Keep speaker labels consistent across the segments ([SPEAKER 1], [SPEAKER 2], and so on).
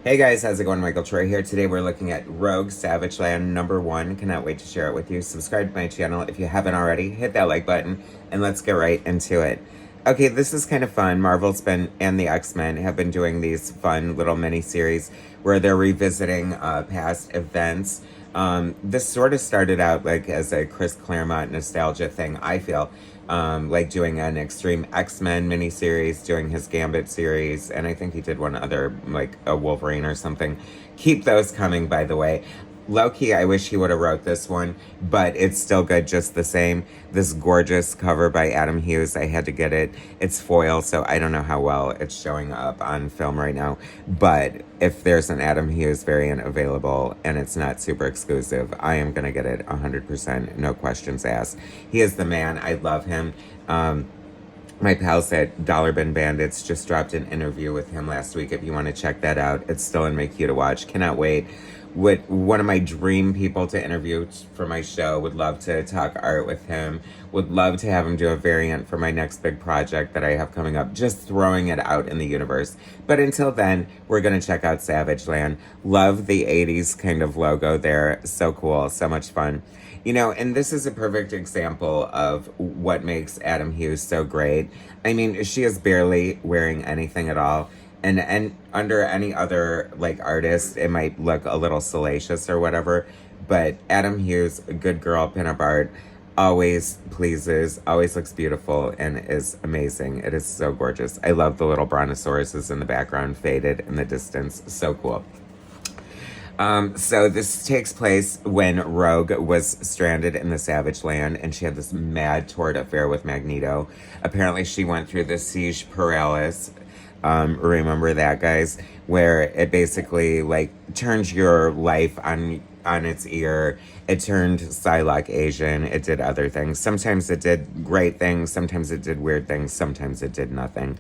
[SPEAKER 1] Hey guys, how's it going? Michael Troy here. Today we're looking at Rogue Savage Land #1. Cannot wait to share it with you. Subscribe to my channel if you haven't already. Hit that like button and let's get right into it. Okay, this is kind of fun. Marvel's been, and the X-Men have been doing these fun little mini-series where they're revisiting past events. This sort of started out like as a Chris Claremont nostalgia thing, I feel. Like doing an Extreme X-Men miniseries, doing his Gambit series, and I think he did one other, like a Wolverine or something. Keep those coming, by the way. Low-key, I wish he would have wrote this one, but it's still good just the same. This gorgeous cover by Adam Hughes, I had to get it. It's foil, so I don't know how well it's showing up on film right now, but if there's an Adam Hughes variant available and it's not super exclusive, I am going to get it 100%, no questions asked. He is the man. I love him. My pals at Dollar Bin Bandits just dropped an interview with him last week. If you want to check that out, it's still in my queue to watch. Cannot wait. One of my dream people to interview for my show. Would love to talk art with him. Would love to have him do a variant for my next big project that I have coming up. Just throwing it out in the universe. But until then, we're going to check out Savage Land. Love the 80s kind of logo there. So cool. So much fun. You know, and this is a perfect example of what makes Adam Hughes so great. I mean, she is barely wearing anything at all. And under any other, like, artist, it might look a little salacious or whatever. But Adam Hughes, good girl, pinup art, always pleases, always looks beautiful, and is amazing. It is so gorgeous. I love the little brontosauruses in the background, faded in the distance. So cool. So this takes place when Rogue was stranded in the Savage Land, and she had this mad torrid affair with Magneto. Apparently she went through the siege paralysis. Remember that, guys? Where it basically, like, turns your life on its ear. It turned Psylocke Asian. It did other things. Sometimes it did great things. Sometimes it did weird things. Sometimes it did nothing.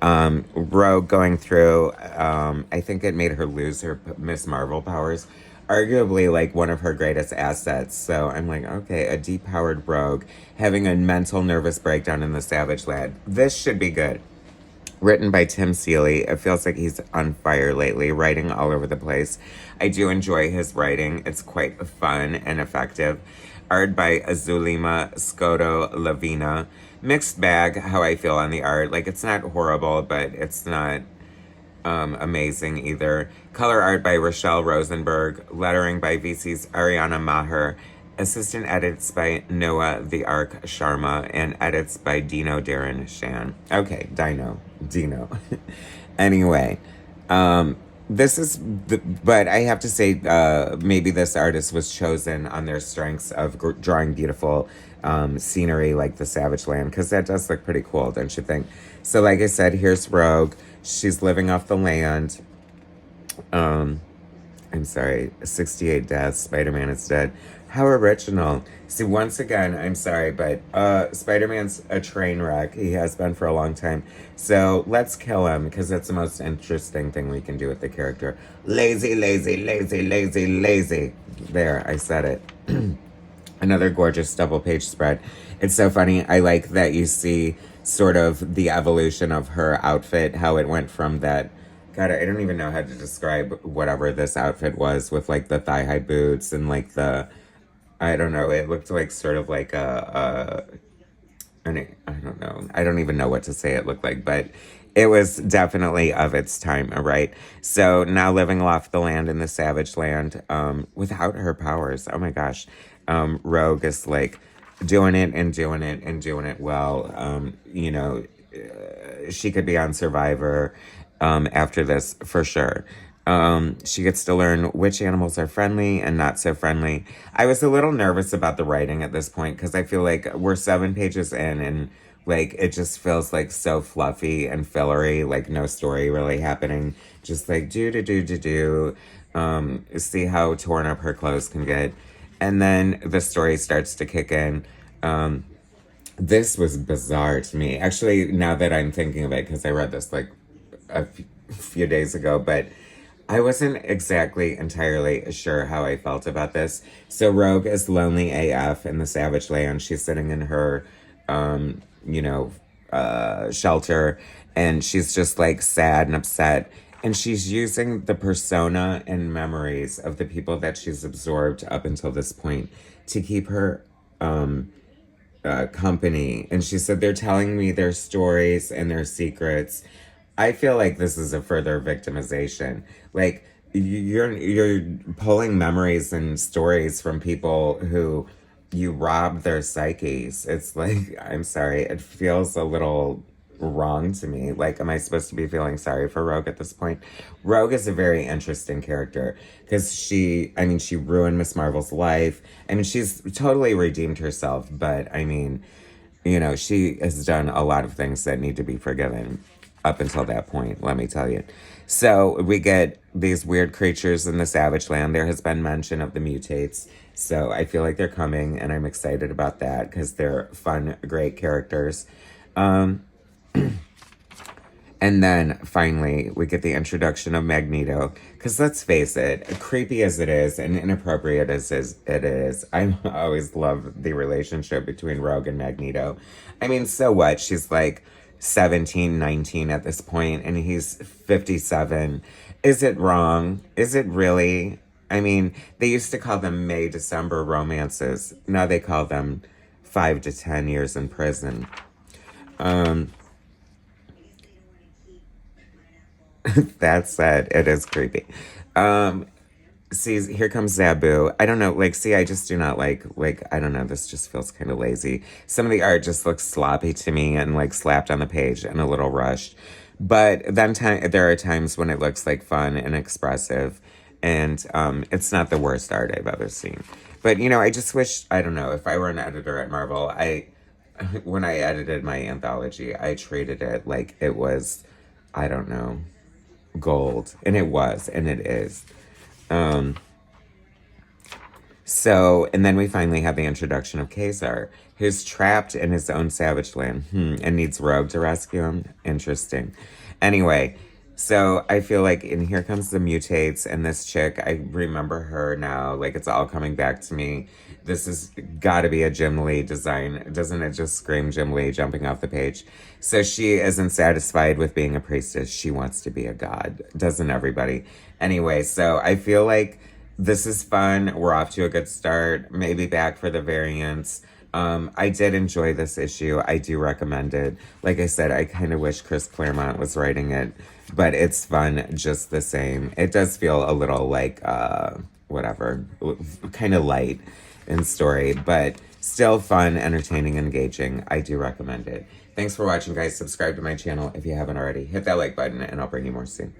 [SPEAKER 1] Rogue going through, I think it made her lose her Miss Marvel powers. Arguably, like, one of her greatest assets. So I'm like, okay, a depowered Rogue having a mental nervous breakdown in the Savage Land. This should be good. Written by Tim Seeley. It feels like he's on fire lately, writing all over the place. I do enjoy his writing. It's quite fun and effective. Art by Azulima Scoto Lavina. Mixed bag, how I feel on the art. Like, it's not horrible, but it's not amazing either. Color art by Rochelle Rosenberg. Lettering by VC's Ariana Maher. Assistant edits by Noah the Ark Sharma, and edits by Dino Darren Shan. Okay, Dino. Anyway, this is, but I have to say, maybe this artist was chosen on their strengths of drawing beautiful scenery like the Savage Land, because that does look pretty cool, don't you think? So like I said, here's Rogue. She's living off the land. I'm sorry, 68 deaths, Spider-Man is dead. How original. See, once again, I'm sorry, but Spider-Man's a train wreck. He has been for a long time. So let's kill him, because that's the most interesting thing we can do with the character. Lazy, lazy, lazy, lazy, lazy. There, I said it. Another gorgeous double-page spread. It's so funny. I like that you see sort of the evolution of her outfit, how it went from that. God, I don't even know how to describe whatever this outfit was, with like the thigh-high boots and like the, I don't know, it looked like sort of like I don't know. I don't even know what to say it looked like, but it was definitely of its time, right? So now living off the land in the Savage Land, without her powers. Oh my gosh. Rogue is like doing it and doing it and doing it well. You know, she could be on Survivor after this for sure. She gets to learn which animals are friendly and not so friendly. I was a little nervous about the writing at this point, because I feel like we're 7 pages in and like it just feels like so fluffy and fillery, like no story really happening. Just like do. See how torn up her clothes can get. And then the story starts to kick in. This was bizarre to me. Actually, now that I'm thinking of it, because I read this like a few days ago, but I wasn't exactly entirely sure how I felt about this. So Rogue is lonely AF in the Savage Land. She's sitting in her, shelter, and she's just like sad and upset. And she's using the persona and memories of the people that she's absorbed up until this point to keep her company. And she said, they're telling me their stories and their secrets. I feel like this is a further victimization. Like, you're pulling memories and stories from people who you rob their psyches. It's like, I'm sorry, it feels a little wrong to me. Like, am I supposed to be feeling sorry for Rogue at this point? Rogue is a very interesting character because she ruined Miss Marvel's life. I mean, she's totally redeemed herself, but I mean, she has done a lot of things that need to be forgiven up until that point, let me tell you. So we get these weird creatures in the Savage Land. There has been mention of the mutates. So I feel like they're coming, and I'm excited about that because they're fun, great characters. And then finally, we get the introduction of Magneto. Because let's face it, creepy as it is and inappropriate as it is, I always love the relationship between Rogue and Magneto. I mean, so what? She's like 17, 19 at this point, and he's 57. Is it wrong? Is it really? I mean, they used to call them May-December romances. Now they call them 5 to 10 years in prison. That said, it is creepy. See, here comes Zabu. I don't know, I just do not I don't know, this just feels kind of lazy. Some of the art just looks sloppy to me and slapped on the page and a little rushed. But then there are times when it looks fun and expressive, and it's not the worst art I've ever seen. But, I just wish, I don't know, if I were an editor at Marvel, when I edited my anthology, I treated it like it was, I don't know, gold. And it was, and it is. And then we finally have the introduction of Ka-zar, who's trapped in his own savage land and needs Rogue to rescue him. Interesting. Anyway, so I feel like, and here comes the mutates and this chick, I remember her now, it's all coming back to me. This has got to be a Jim Lee design. Doesn't it just scream Jim Lee jumping off the page? So she isn't satisfied with being a priestess. She wants to be a god. Doesn't everybody? Anyway, so I feel like this is fun. We're off to a good start. Maybe back for the variants. I did enjoy this issue. I do recommend it. Like I said, I kind of wish Chris Claremont was writing it, but it's fun just the same. It does feel a little whatever, kind of light in story, but still fun, entertaining, engaging. I do recommend it. Thanks for watching, guys. Subscribe to my channel if you haven't already. Hit that like button, and I'll bring you more soon.